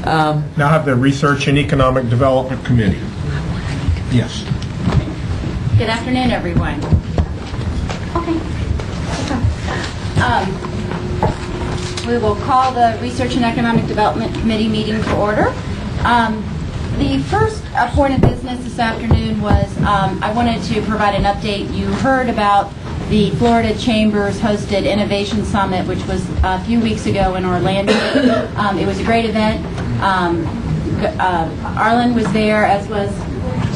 Now have the Research and Economic Development Committee. Yes. Good afternoon, everyone. Okay. We will call the Research and Economic Development Committee meeting to order. The first point of business this afternoon was I wanted to provide an update. You heard about the Florida Chambers hosted Innovation Summit, which was a few weeks ago in Orlando. It was a great event. Arlen was there, as was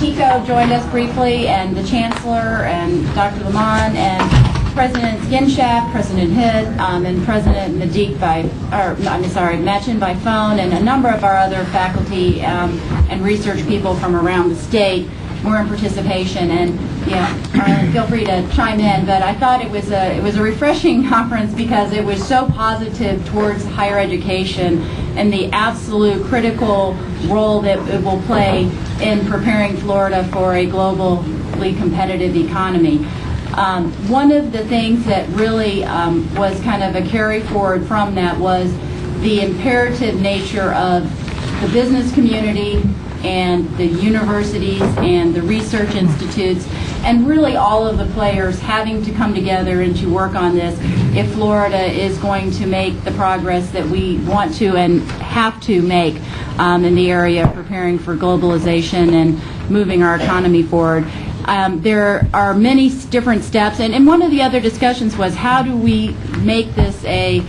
Tico, joined us briefly, and the Chancellor, and Dr. Lamont, and President Ginshap, President Hitt, and President Machen by phone, and a number of our other faculty and research people from around the state were in participation. And Arlen, feel free to chime in, but I thought it was a refreshing conference because it was so positive towards higher education and the absolute critical role that it will play in preparing Florida for a globally competitive economy. One of the things that really was kind of a carry forward from that was the imperative nature of the business community and the universities and the research institutes and really all of the players having to come together and to work on this if Florida is going to make the progress that we want to and have to make in the area of preparing for globalization and moving our economy forward. There are many different steps, and one of the other discussions was how do we make this a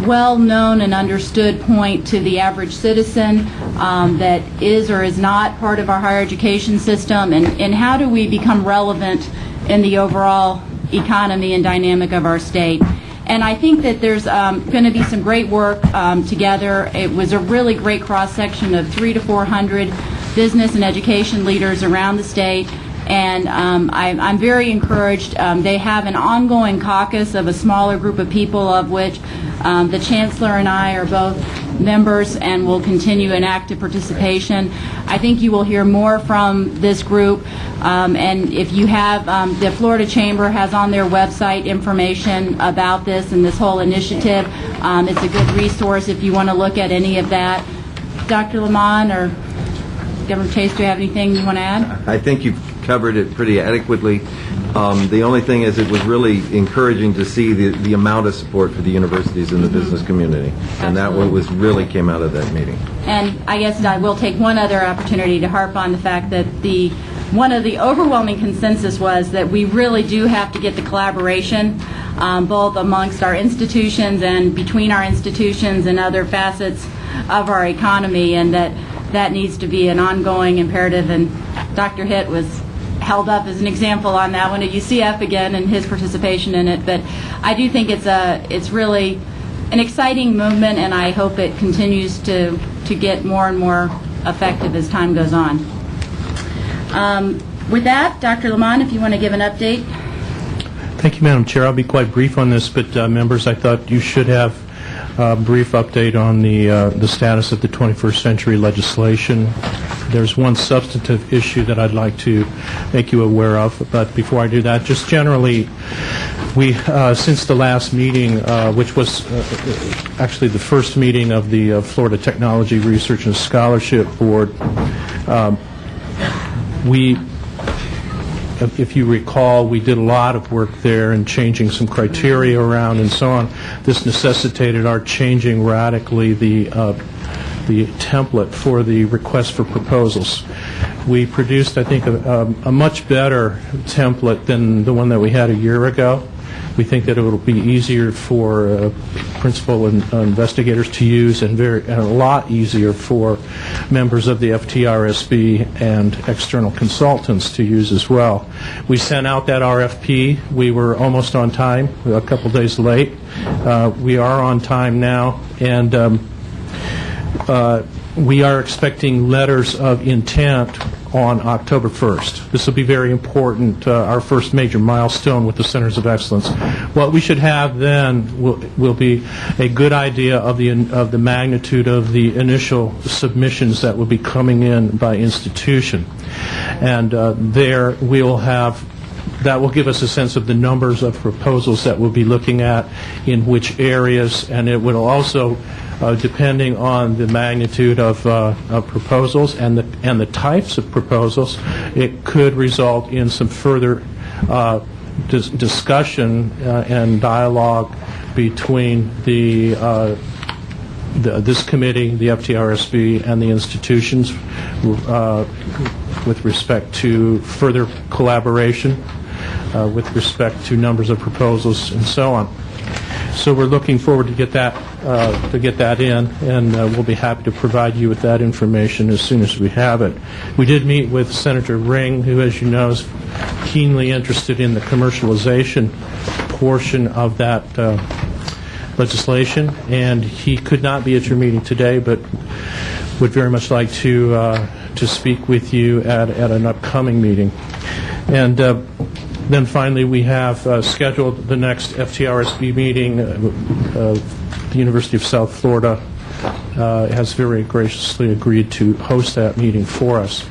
well-known and understood point to the average citizen that is or is not part of our higher education system, and how do we become relevant in the overall economy and dynamic of our state. And I think that there's going to be some great work together. It was a really great cross-section of 300 to 400 business and education leaders around the state. And I'm very encouraged. They have an ongoing caucus of a smaller group of people, of which the Chancellor and I are both members and will continue in active participation. I think you will hear more from this group. And if you have, the Florida Chamber has on their website information about this and this whole initiative. It's a good resource if you want to look at any of that. Dr. Lamont or Governor Chase, do you have anything you want to add? I think you've covered it pretty adequately. The only thing is it was really encouraging to see the amount of support for the universities and the business community. Absolutely. And that was really came out of that meeting. And I guess I will take one other opportunity to harp on the fact that one of the overwhelming consensus was that we really do have to get the collaboration both amongst our institutions and between our institutions and other facets of our economy, and that needs to be an ongoing imperative. And Dr. Hitt was held up as an example on that one at UCF again and his participation in it. But I do think it's really an exciting movement, and I hope it continues to get more and more effective as time goes on. With that, Dr. Lamont, if you want to give an update. Thank you, Madam Chair. I'll be quite brief on this, but members, I thought you should have a brief update on the status of the 21st century legislation. There's one substantive issue that I'd like to make you aware of, but before I do that, just generally, we since the last meeting, which was actually the first meeting of the Florida Technology Research and Scholarship Board, if you recall, we did a lot of work there in changing some criteria around and so on. This necessitated our changing radically the template for the request for proposals. We produced, I think, a much better template than the one that we had a year ago. We think that it will be easier for principal investigators to use and a lot easier for members of the FTRSB and external consultants to use as well. We sent out that RFP. We were almost on time, a couple days late. We are on time now, and we are expecting letters of intent on October 1st. This will be very important, our first major milestone with the Centers of Excellence. What we should have then will be a good idea of the magnitude of the initial submissions that will be coming in by institution. And there we'll have that will give us a sense of the numbers of proposals that we'll be looking at in which areas, and it will also depending on the magnitude of proposals and the types of proposals, it could result in some further discussion and dialogue between this committee, the FTRSB, and the institutions with respect to further collaboration, with respect to numbers of proposals, and so on. So we're looking forward to get that in, and we'll be happy to provide you with that information as soon as we have it. We did meet with Senator Ring, who, as you know, is keenly interested in the commercialization portion of that legislation, and he could not be at your meeting today, but would very much like to speak with you at an upcoming meeting. And then finally, we have scheduled the next FTRSB meeting. The University of South Florida has very graciously agreed to host that meeting for us.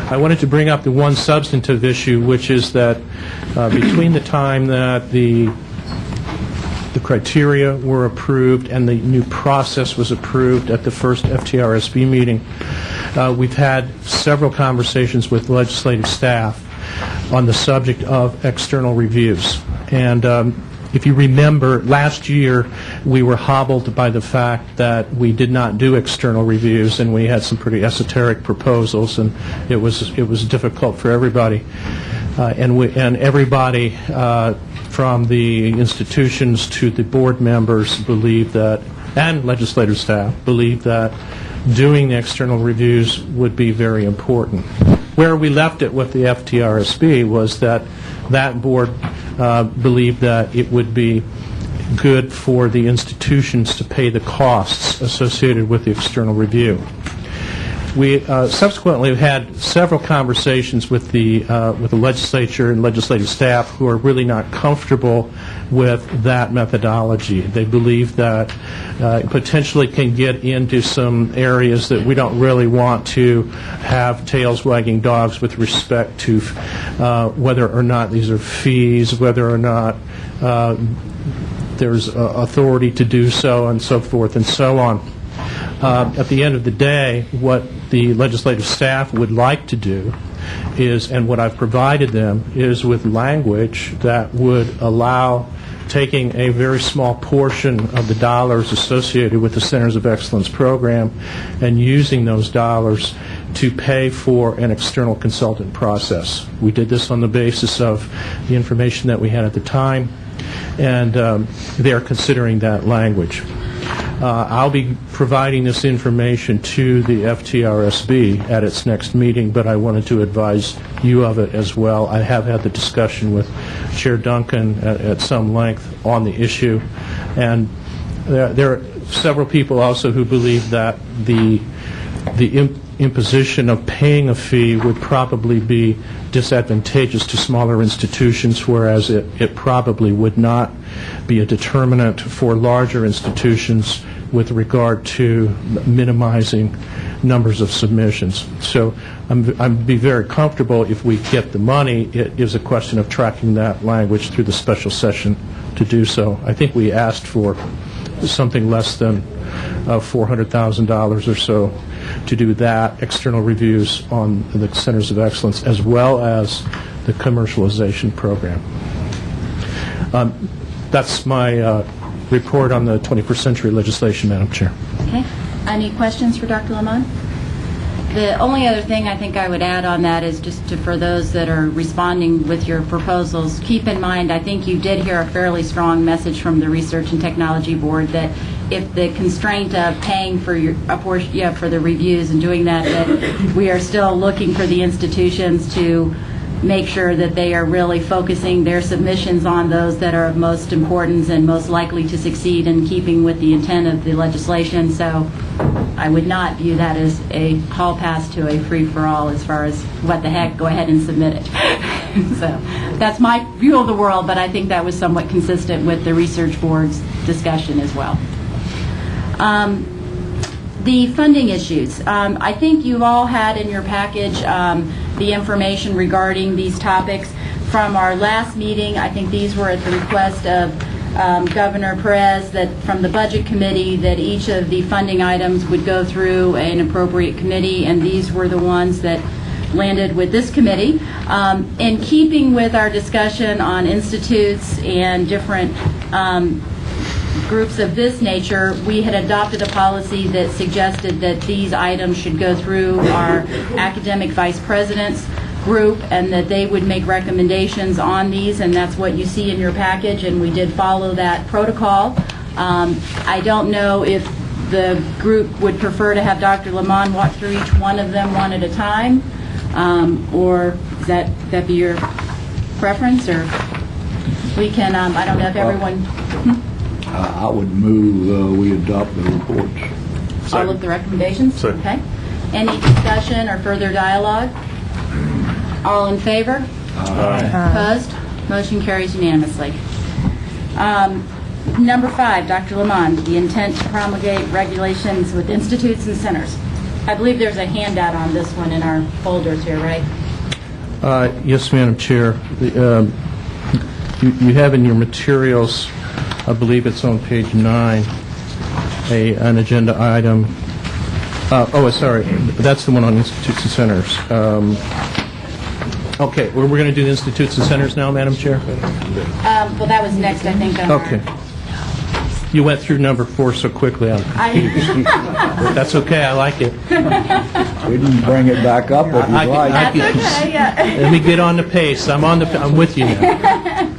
I wanted to bring up the one substantive issue, which is that between the time that the criteria were approved and the new process was approved at the first FTRSB meeting, we've had several conversations with legislative staff on the subject of external reviews. And if you remember, last year we were hobbled by the fact that we did not do external reviews, and we had some pretty esoteric proposals, and it was difficult for everybody. And everybody from the institutions to the board members believed that, and legislative staff believed that doing the external reviews would be very important. Where we left it with the FTRSB was that board believed that it would be good for the institutions to pay the costs associated with the external review. We subsequently have had several conversations with the legislature and legislative staff who are really not comfortable with that methodology. They believe that it potentially can get into some areas that we don't really want to have tails wagging dogs with respect to whether or not these are fees, whether or not there's authority to do so, and so forth and so on. At the end of the day, what the legislative staff would like to do is, and what I've provided them, is with language that would allow taking a very small portion of the dollars associated with the Centers of Excellence program and using those dollars to pay for an external consultant process. We did this on the basis of the information that we had at the time, and they're considering that language. I'll be providing this information to the FTRSB at its next meeting, but I wanted to advise you of it as well. I have had the discussion with Chair Duncan at some length on the issue, and there are several people also who believe that the imposition of paying a fee would probably be disadvantageous to smaller institutions, whereas it probably would not be a determinant for larger institutions with regard to minimizing numbers of submissions. So I'd be very comfortable if we get the money. It is a question of tracking that language through the special session to do so. I think we asked for something less than $400,000 or so to do that, external reviews on the Centers of Excellence, as well as the commercialization program. That's my report on the 21st century legislation, Madam Chair. Okay. Any questions for Dr. Lamont? The only other thing I think I would add on that is just for those that are responding with your proposals, keep in mind, I think you did hear a fairly strong message from the Research and Technology Board that if the constraint of paying for a portion, for the reviews and doing that we are still looking for the institutions to make sure that they are really focusing their submissions on those that are of most importance and most likely to succeed in keeping with the intent of the legislation. So I would not view that as a hall pass to a free-for-all as far as what the heck, go ahead and submit it. So that's my view of the world, but I think that was somewhat consistent with the research board's discussion as well. The funding issues. I think you all had in your package the information regarding these topics from our last meeting. I think these were at the request of Governor Perez that from the Budget Committee that each of the funding items would go through an appropriate committee, and these were the ones that landed with this committee. In keeping with our discussion on institutes and different groups of this nature, we had adopted a policy that suggested that these items should go through our academic vice president's group and that they would make recommendations on these, and that's what you see in your package, and we did follow that protocol. I don't know if the group would prefer to have Dr. Lamont walk through each one of them one at a time, or is that be your preference, or we can, I don't know if everyone... I would move we adopt the reports. All of the recommendations? Second. Okay. Any discussion or further dialogue? All in favor? Opposed? Motion carries unanimously. Number 5, Dr. Lamont, the intent to promulgate regulations with institutes and centers. I believe there's a handout on this one in our folders here, right? Yes, Madam Chair. You have in your materials, I believe it's on page 9, an agenda item. Sorry, that's the one on institutes and centers. Okay, we're going to do the institutes and centers now, Madam Chair? Well, that was next, I think. On Okay. You went through number 4 so quickly. That's okay, I like it. We didn't bring it back up, but I you can- like. That's okay, yeah. Let me get on the pace. I'm with you now.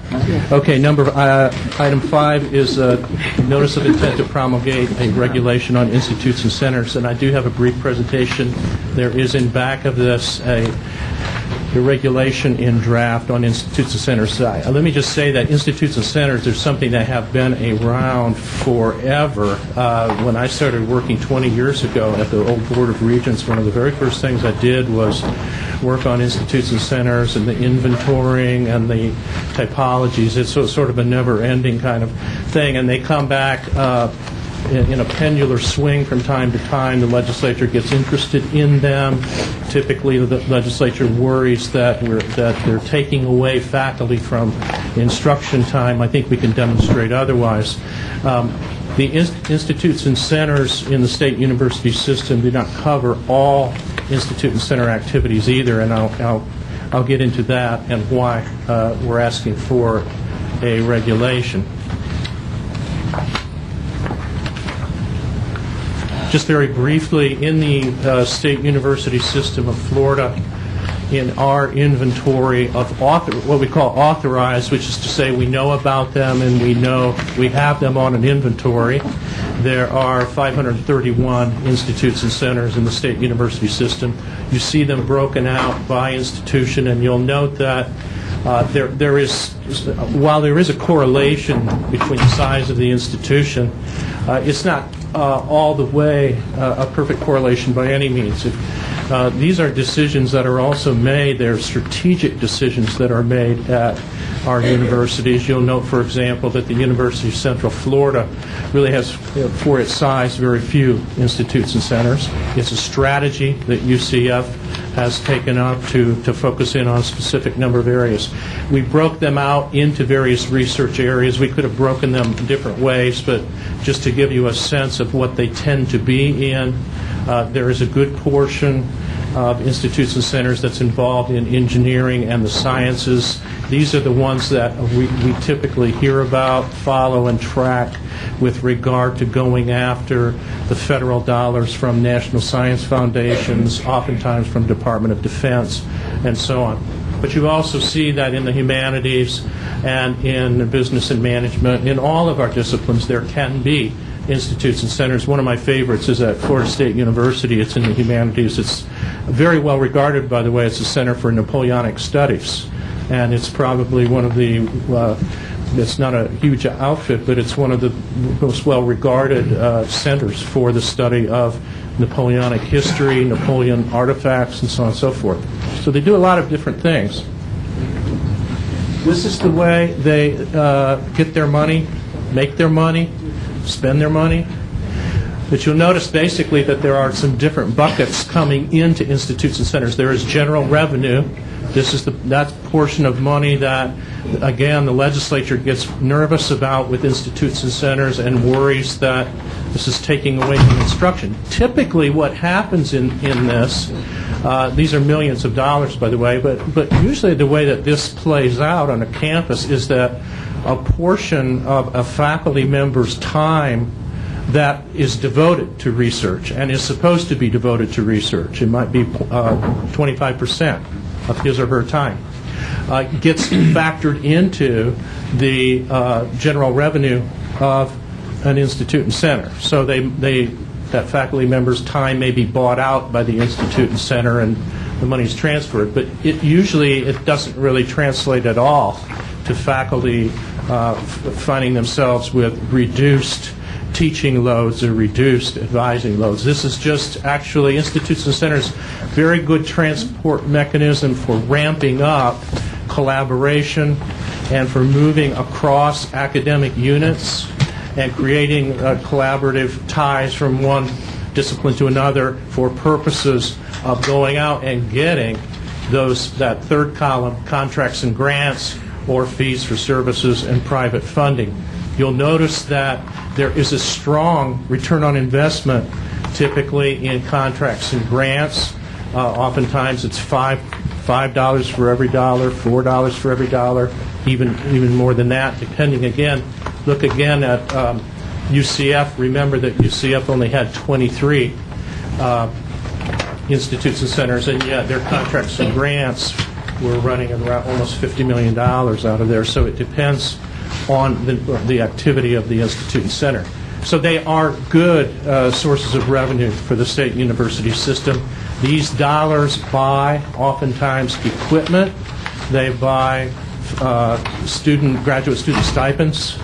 Okay, item 5 is a notice of intent to promulgate a regulation on institutes and centers, and I do have a brief presentation. There is in back of this the regulation in draft on institutes and centers. Let me just say that institutes and centers are something that have been around forever. When I started working 20 years ago at the old Board of Regents, one of the very first things I did was work on institutes and centers and the inventorying and the typologies. It's sort of a never-ending kind of thing, and they come back in a pendular swing from time to time. The legislature gets interested in them. Typically, the legislature worries that they're taking away faculty from instruction time. I think we can demonstrate otherwise. The institutes and centers in the state university system do not cover all institute and center activities either, and I'll get into that and why we're asking for a regulation. Just very briefly, in the state university system of Florida, in our inventory of what we call authorized, which is to say we know about them and we have them on an inventory, there are 531 institutes and centers in the state university system. You see them broken out by institution, and you'll note that while there is a correlation between the size of the institution, it's not all the way a perfect correlation by any means. These are decisions that are also made. They're strategic decisions that are made at our universities. You'll note, for example, that the University of Central Florida really has, for its size, very few institutes and centers. It's a strategy that UCF has taken up to focus in on a specific number of areas. We broke them out into various research areas. We could have broken them different ways, but just to give you a sense of what they tend to be in, there is a good portion of institutes and centers that's involved in engineering and the sciences. These are the ones that we typically hear about, follow, and track with regard to going after the federal dollars from national science foundations, oftentimes from Department of Defense, and so on. But you also see that in the humanities and in business and management, in all of our disciplines, there can be institutes and centers. One of my favorites is at Florida State University. It's in the humanities. It's very well regarded, by the way. It's a Center for Napoleonic Studies, and it's probably one of the it's not a huge outfit, but it's one of the most well-regarded centers for the study of Napoleonic history, Napoleon artifacts, and so on and so forth. So they do a lot of different things. This is the way they get their money, make their money, spend their money. But you'll notice basically that there are some different buckets coming into institutes and centers. There is general revenue. This is that portion of money that again, the legislature gets nervous about with institutes and centers and worries that this is taking away from instruction. Typically what happens in this, these are millions of dollars, by the way, but usually the way that this plays out on a campus is that a portion of a faculty member's time that is devoted to research and is supposed to be devoted to research, it might be 25% of his or her time, gets factored into the general revenue of an institute and center. So that faculty member's time may be bought out by the institute and center and the money's transferred, but it doesn't really translate at all to faculty finding themselves with reduced teaching loads or reduced advising loads. This is just actually institutes and centers very good transport mechanism for ramping up collaboration and for moving across academic units and creating collaborative ties from one discipline to another for purposes of going out and getting that third column, contracts and grants, or fees for services and private funding. You'll notice that there is a strong return on investment typically in contracts and grants. Oftentimes it's $5 for every dollar, $4 for every dollar, even more than that, depending again. Look again at UCF. Remember that UCF only had 23 institutes and centers, and yet their contracts and grants were running around almost $50 million out of there. So it depends on the activity of the institute and center. So they are good sources of revenue for the state university system. These dollars buy oftentimes equipment. They buy graduate student stipends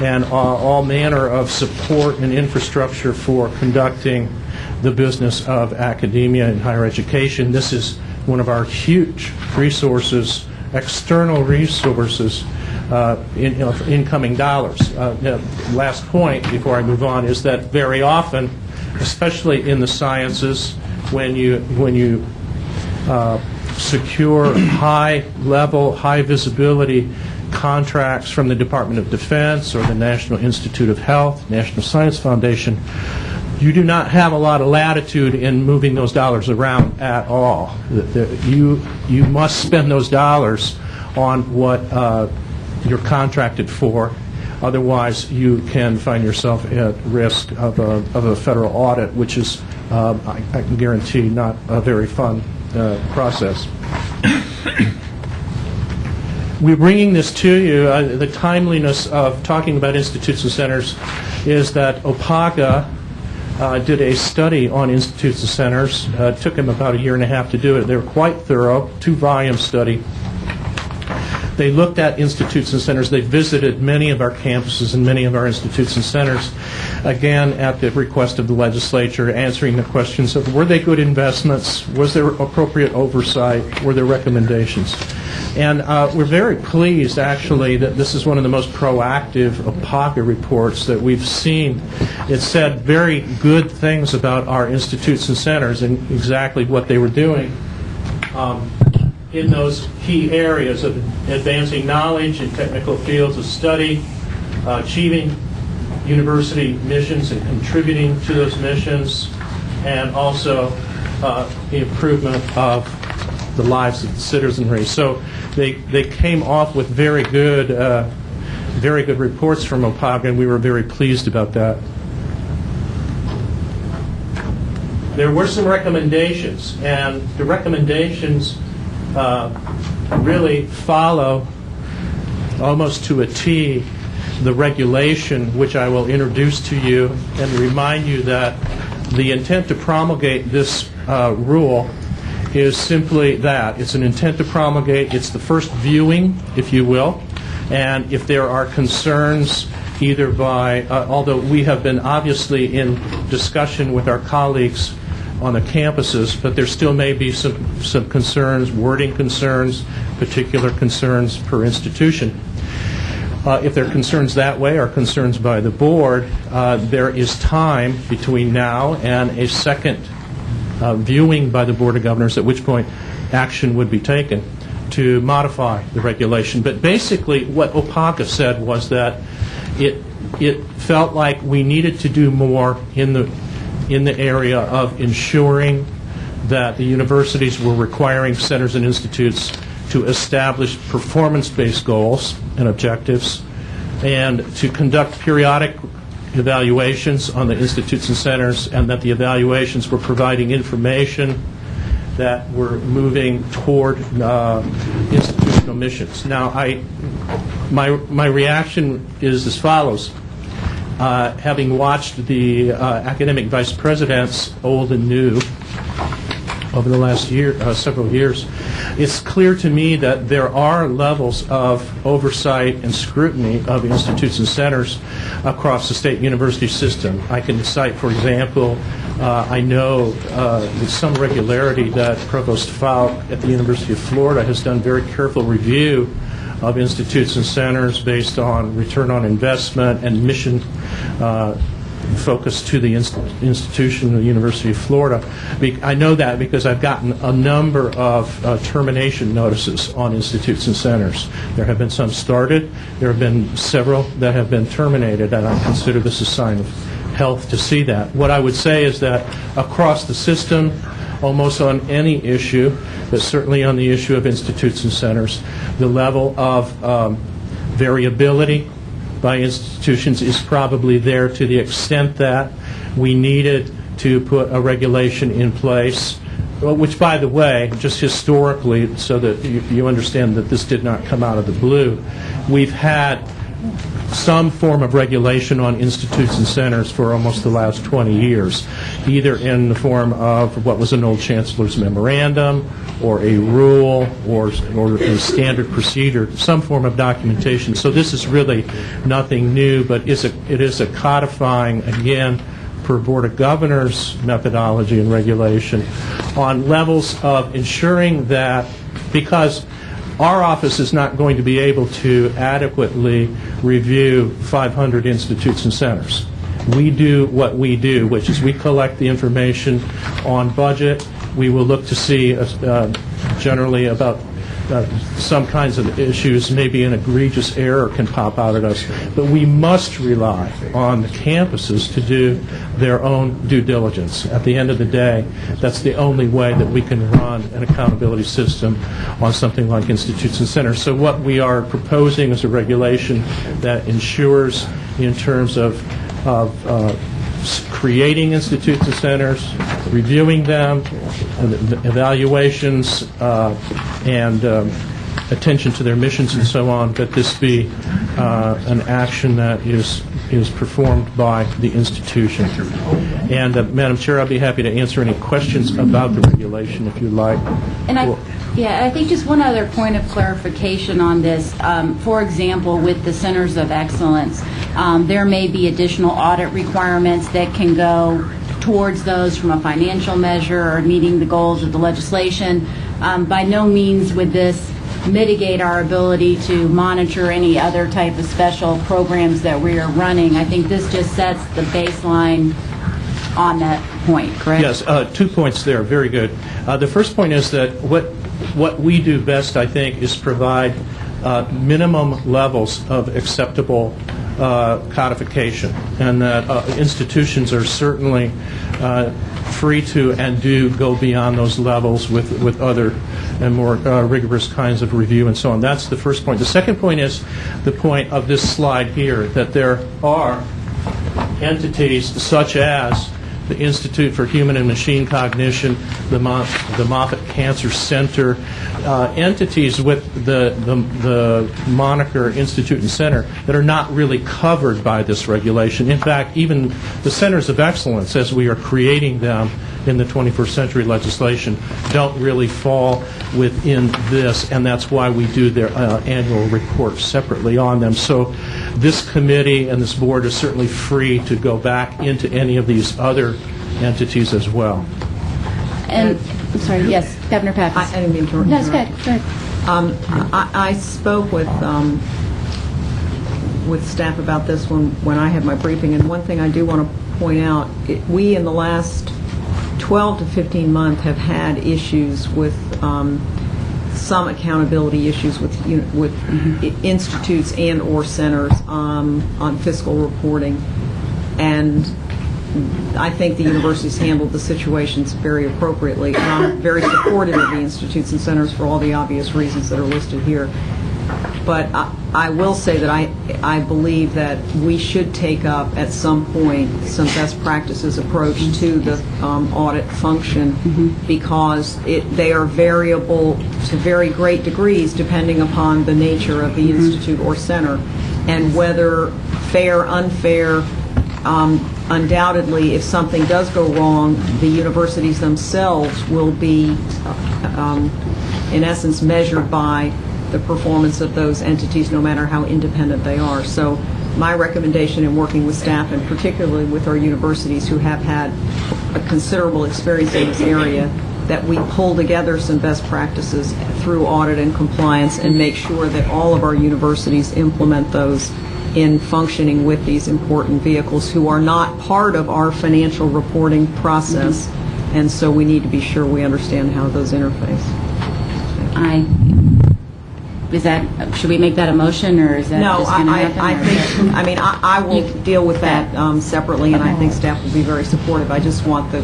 and all manner of support and infrastructure for conducting the business of academia and higher education. This is one of our huge resources, external resources, incoming dollars. Last point before I move on is that very often, especially in the sciences, when you secure high-level, high-visibility contracts from the Department of Defense or the National Institute of Health, National Science Foundation, you do not have a lot of latitude in moving those dollars around at all. You must spend those dollars on what you're contracted for. Otherwise, you can find yourself at risk of a federal audit, which is, I can guarantee, not a very fun process. We're bringing this to you. The timeliness of talking about institutes and centers is that OPAGA did a study on institutes and centers. It took them about a year and a half to do it. They were quite thorough, 2-volume study. They looked at institutes and centers. They visited many of our campuses and many of our institutes and centers, again, at the request of the legislature, answering the questions of were they good investments, was there appropriate oversight, were there recommendations. And we're very pleased, actually, that this is one of the most proactive OPAGA reports that we've seen. It said very good things about our institutes and centers and exactly what they were doing in those key areas of advancing knowledge in technical fields of study, achieving university missions and contributing to those missions, and also the improvement of the lives of the citizenry. So they came off with very good reports from OPAGA, and we were very pleased about that. There were some recommendations, and the recommendations really follow almost to a T the regulation which I will introduce to you and remind you that the intent to promulgate this rule is simply that. It's an intent to promulgate. It's the first viewing, if you will. And if there are concerns either by, although we have been obviously in discussion with our colleagues on the campuses, but there still may be some concerns, wording concerns, particular concerns per institution. If there are concerns that way or concerns by the board, there is time between now and a second viewing by the Board of Governors, at which point action would be taken. to modify the regulation. But basically, what OPACA said was that it felt like we needed to do more in the area of ensuring that the universities were requiring centers and institutes to establish performance-based goals and objectives, and to conduct periodic evaluations on the institutes and centers, and that the evaluations were providing information that were moving toward institutional missions. Now, my reaction is as follows. Having watched the academic vice presidents, old and new, over the last several years, it's clear to me that there are levels of oversight and scrutiny of institutes and centers across the state university system. I can cite, for example, I know with some regularity that Provost Falk at the University of Florida has done very careful review of institutes and centers based on return on investment and mission focus to the institution of the University of Florida. I know that because I've gotten a number of termination notices on institutes and centers. There have been some started. There have been several that have been terminated, and I consider this a sign of health to see that. What I would say is that across the system, almost on any issue, but certainly on the issue of institutes and centers, the level of variability by institutions is probably there to the extent that we needed to put a regulation in place, which, by the way, just historically, so that you understand that this did not come out of the blue, we've had some form of regulation on institutes and centers for almost the last 20 years, either in the form of what was an old chancellor's memorandum or a rule or a standard procedure, some form of documentation. So this is really nothing new, but it is a codifying, again, per Board of Governors methodology and regulation on levels of ensuring that, because our office is not going to be able to adequately review 500 institutes and centers. We do what we do, which is we collect the information on budget. We will look to see generally about some kinds of issues, maybe an egregious error can pop out at us, but we must rely on the campuses to do their own due diligence. At the end of the day, that's the only way that we can run an accountability system on something like institutes and centers. So what we are proposing is a regulation that ensures, in terms of creating institutes and centers, reviewing them, evaluations, and attention to their missions and so on, that this be an action that is performed by the institution. And Madam Chair, I'll be happy to answer any questions about the regulation if you'd like. And I think just one other point of clarification on this. For example, with the Centers of Excellence, there may be additional audit requirements that can go towards those from a financial measure or meeting the goals of the legislation. By no means would this mitigate our ability to monitor any other type of special programs that we are running. I think this just sets the baseline on that point, correct? Yes, 2 points there. Very good. The first point is that what we do best, I think, is provide minimum levels of acceptable codification, and that institutions are certainly free to and do go beyond those levels with other and more rigorous kinds of review and so on. That's the first point. The second point is the point of this slide here, that there are entities such as the Institute for Human and Machine Cognition, the Moffitt Cancer Center, entities with the moniker Institute and Center that are not really covered by this regulation. In fact, even the Centers of Excellence, as we are creating them in the 21st century legislation, don't really fall within this, and that's why we do their annual report separately on them. So this committee and this board is certainly free to go back into any of these other entities as well. And I'm sorry, yes, Governor Pappas. I didn't mean to interrupt. No, it's good. Go ahead. I spoke with staff about this when I had my briefing, and one thing I do want to point out, we in the last 12 to 15 months have had issues with some accountability issues with institutes and or centers on fiscal reporting. And I think the university's handled the situations very appropriately. And I'm very supportive of the institutes and centers for all the obvious reasons that are listed here. But I will say that I believe that we should take up at some point some best practices approach to the audit function, because they are variable to very great degrees depending upon the nature of the institute or center, and whether fair, unfair. Undoubtedly, if something does go wrong, the universities themselves will be, in essence, measured by the performance of those entities, no matter how independent they are. So my recommendation in working with staff, and particularly with our universities who have had a considerable experience in this area, that we pull together some best practices through audit and compliance and make sure that all of our universities implement those in functioning with these important vehicles who are not part of our financial reporting process. And so we need to be sure we understand how those interface. Should we make that a motion, or is that No, just going to happen? I will deal with that separately, and I think staff will be very supportive. I just want the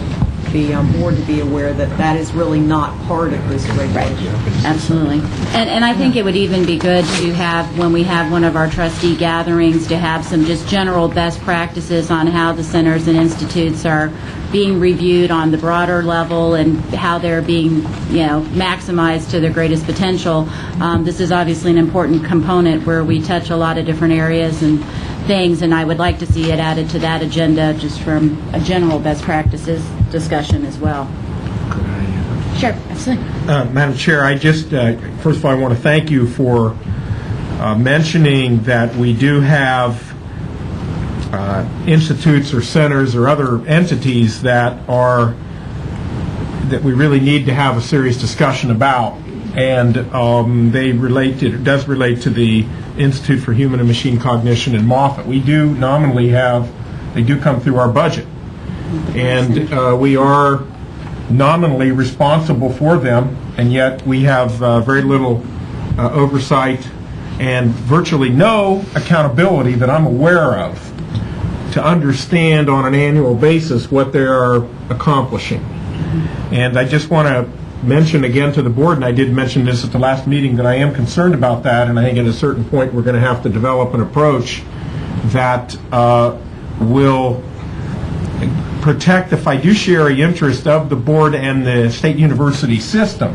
board to be aware that that is really not part of this regulation. Absolutely. And I think it would even be good to have, when we have one of our trustee gatherings, to have some just general best practices on how the centers and institutes are being reviewed on the broader level and how they're being, maximized to their greatest potential. This is obviously an important component where we touch a lot of different areas and things, and I would like to see it added to that agenda just from a general best practices discussion as well. Sure, absolutely. Madam Chair, I just, first of all, I want to thank you for mentioning that we do have institutes or centers or other entities that we really need to have a serious discussion about, and it does relate to the Institute for Human and Machine Cognition in Moffett. We do nominally they do come through our budget, and we are nominally responsible for them, and yet we have very little oversight and virtually no accountability that I'm aware of to understand on an annual basis what they are accomplishing. And I just want to mention again to the board, and I did mention this at the last meeting, that I am concerned about that, and I think at a certain point we're going to have to develop an approach that will protect the fiduciary interest of the board and the state university system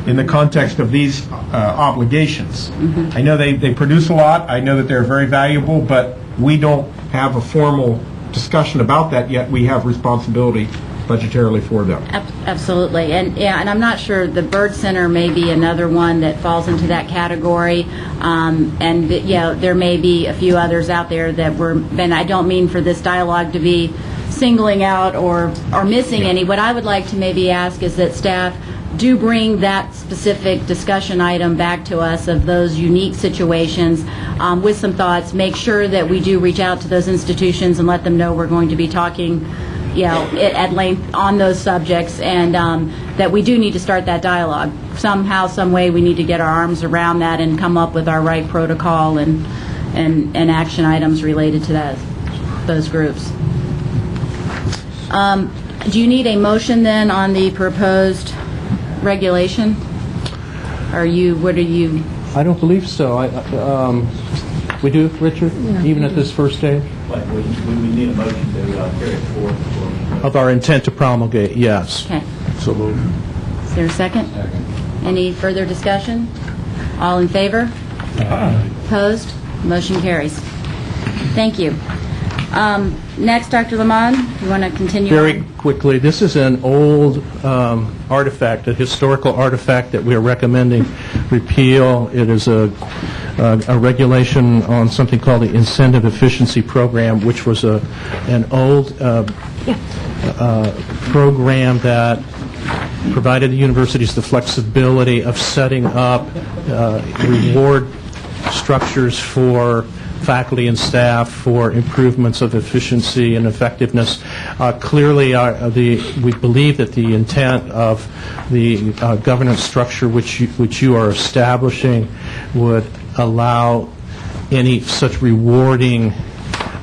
in the context of these obligations. I know they produce a lot. I know that they're very valuable, but we don't have a formal discussion about that yet. We have responsibility budgetarily for them. Absolutely. And I'm not sure, the Bird Center may be another one that falls into that category. There may be a few others out there that and I don't mean for this dialogue to be singling out or missing any. What I would like to maybe ask is that staff do bring that specific discussion item back to us of those unique situations with some thoughts. Make sure that we do reach out to those institutions and let them know we're going to be talking at length on those subjects, and that we do need to start that dialogue. Somehow, some way, we need to get our arms around that and come up with our right protocol and action items related to those groups. Do you need a motion then on the proposed regulation? What are you? I don't believe so. We do, Richard? Yeah. Even at this first stage? We need a motion to carry it forward. Of our intent to promulgate, yes. Okay. So moved. Is there a second? Second. Any further discussion? All in favor? Opposed? Motion carries. Thank you. Next, Dr. Lamont, you want to continue? Very quickly, this is an old artifact, a historical artifact that we are recommending repeal. It is a regulation on something called the Incentive Efficiency Program, which was an old program that provided the universities the flexibility of setting up reward structures for faculty and staff for improvements of efficiency and effectiveness. Clearly, we believe that the intent of the governance structure which you are establishing would allow any such rewarding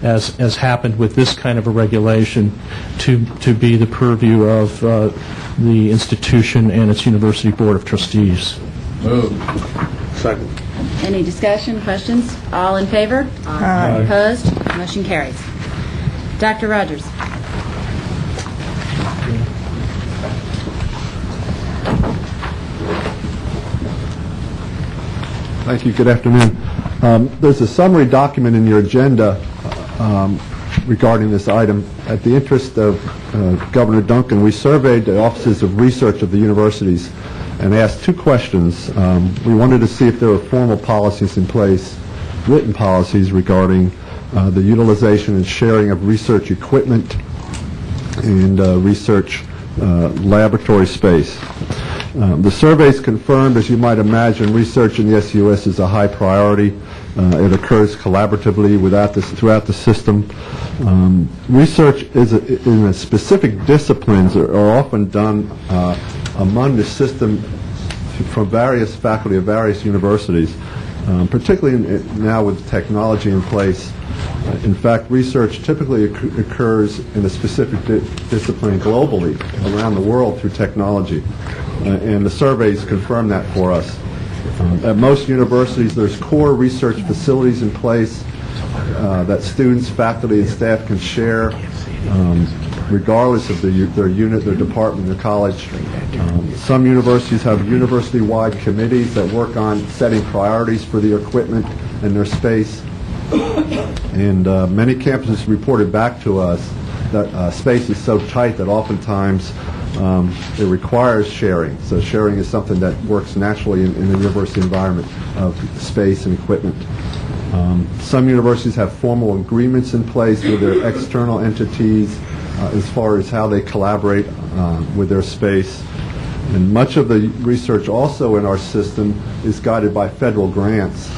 as happened with this kind of a regulation to be the purview of the institution and its University Board of Trustees. Second. Any discussion, questions? All in favor? Aye. Opposed? Motion carries. Dr. Rogers. Thank you. Good afternoon. There's a summary document in your agenda regarding this item. At the interest of Governor Duncan, we surveyed the offices of research of the universities and asked two questions. We wanted to see if there were formal policies in place, written policies regarding the utilization and sharing of research equipment and research laboratory space. The surveys confirmed, as you might imagine, research in the SUS is a high priority. It occurs collaboratively throughout the system. Research in a specific disciplines are often done among the system from various faculty of various universities, particularly now with technology in place. In fact, research typically occurs in a specific discipline globally around the world through technology, and the surveys confirm that for us. At most universities, there's core research facilities in place that students, faculty, and staff can share regardless of their unit, their department, their college. Some universities have university-wide committees that work on setting priorities for the equipment and their space. And many campuses reported back to us that space is so tight that oftentimes it requires sharing. So sharing is something that works naturally in the university environment of space and equipment. Some universities have formal agreements in place with their external entities as far as how they collaborate with their space. And much of the research also in our system is guided by federal grants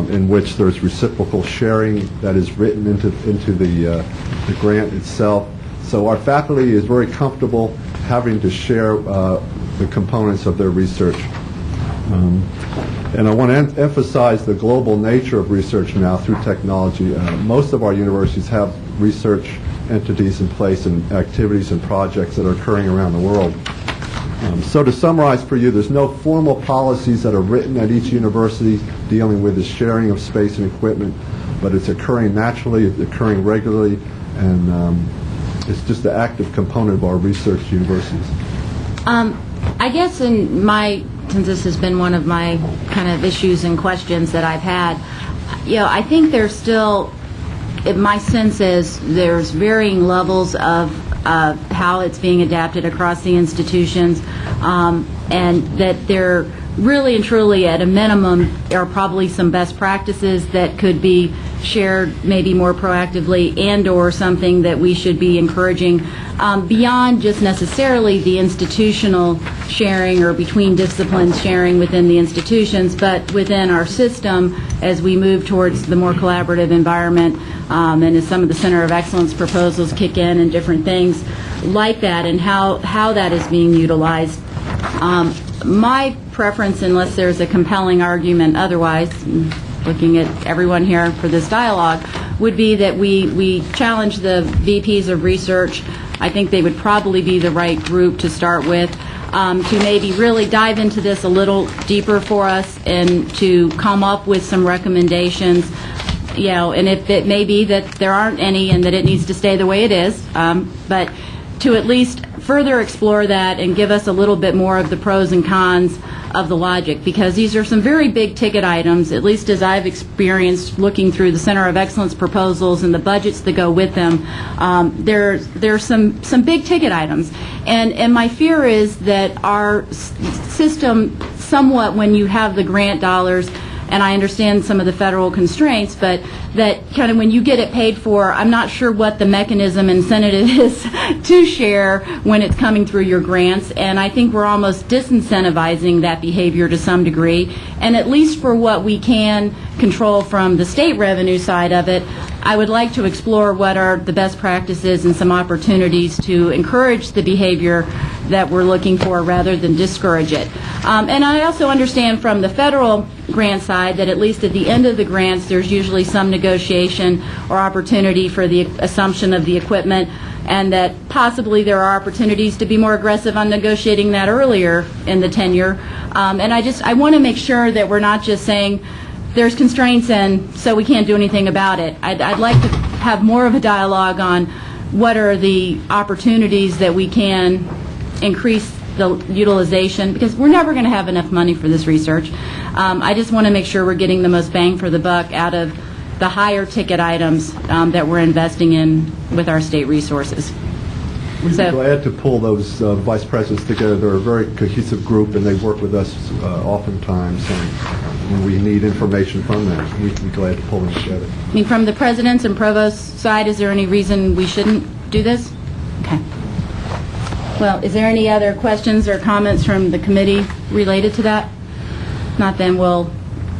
in which there's reciprocal sharing that is written into the grant itself. So our faculty is very comfortable having to share the components of their research. And I want to emphasize the global nature of research now through technology. Most of our universities have research entities in place and activities and projects that are occurring around the world. So to summarize for you, there's no formal policies that are written at each university dealing with the sharing of space and equipment, but it's occurring naturally, it's occurring regularly, and it's just an active component of our research universities. I guess since this has been one of my kind of issues and questions that I've had, I think there's still, my sense is there's varying levels of how it's being adapted across the institutions, and that there really and truly at a minimum are probably some best practices that could be shared maybe more proactively, and or something that we should be encouraging beyond just necessarily the institutional sharing or between disciplines sharing within the institutions, but within our system as we move towards the more collaborative environment, and as some of the Center of Excellence proposals kick in and different things like that, and how that is being utilized. My preference, unless there's a compelling argument otherwise, looking at everyone here for this dialogue, would be that we challenge the VPs of research. I think they would probably be the right group to start with, to maybe really dive into this a little deeper for us and to come up with some recommendations. And if it may be that there aren't any and that it needs to stay the way it is, but to at least further explore that and give us a little bit more of the pros and cons of the logic, because these are some very big ticket items, at least as I've experienced looking through the Center of Excellence proposals and the budgets that go with them. There's some big ticket items, and my fear is that our system somewhat, when you have the grant dollars, and I understand some of the federal constraints, but that kind of when you get it paid for, I'm not sure what the mechanism incentive is to share when it's coming through your grants, and I think we're almost disincentivizing that behavior to some degree, and at least for what we can control from the state revenue side of it, I would like to explore what are the best practices and some opportunities to encourage the behavior that we're looking for rather than discourage it. And I also understand from the federal grant side that at least at the end of the grants there's usually some negotiation or opportunity for the assumption of the equipment, and that possibly there are opportunities to be more aggressive on negotiating that earlier in the tenure. And I want to make sure that we're not just saying there's constraints and so we can't do anything about it. I'd like to have more of a dialogue on what are the opportunities that we can increase the utilization, because we're never going to have enough money for this research. I just want to make sure we're getting the most bang for the buck out of the higher ticket items that we're investing in with our state resources. We'd be glad to pull those vice presidents together. They're a very cohesive group, and they work with us oftentimes. And when we need information from them, we'd be glad to pull them together. I mean, from the president's and provost's side, is there any reason we shouldn't do this? Okay. Well, is there any other questions or comments from the committee related to that? Not then we'll,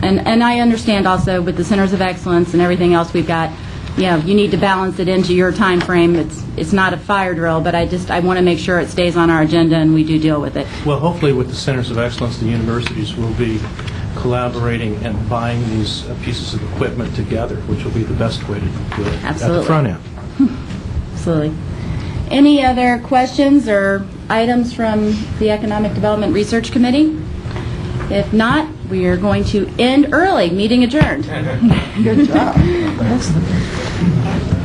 and I understand also with the Centers of Excellence and everything else we've got, you need to balance it into your time frame. It's not a fire drill, but I want to make sure it stays on our agenda and we do deal with it. Well, hopefully with the Centers of Excellence, the universities will be collaborating and buying these pieces of equipment together, which will be the best way to do it at the front end. Absolutely. Any other questions or items from the Economic Development Research Committee? If not, we are going to end early. Meeting adjourned. Good job.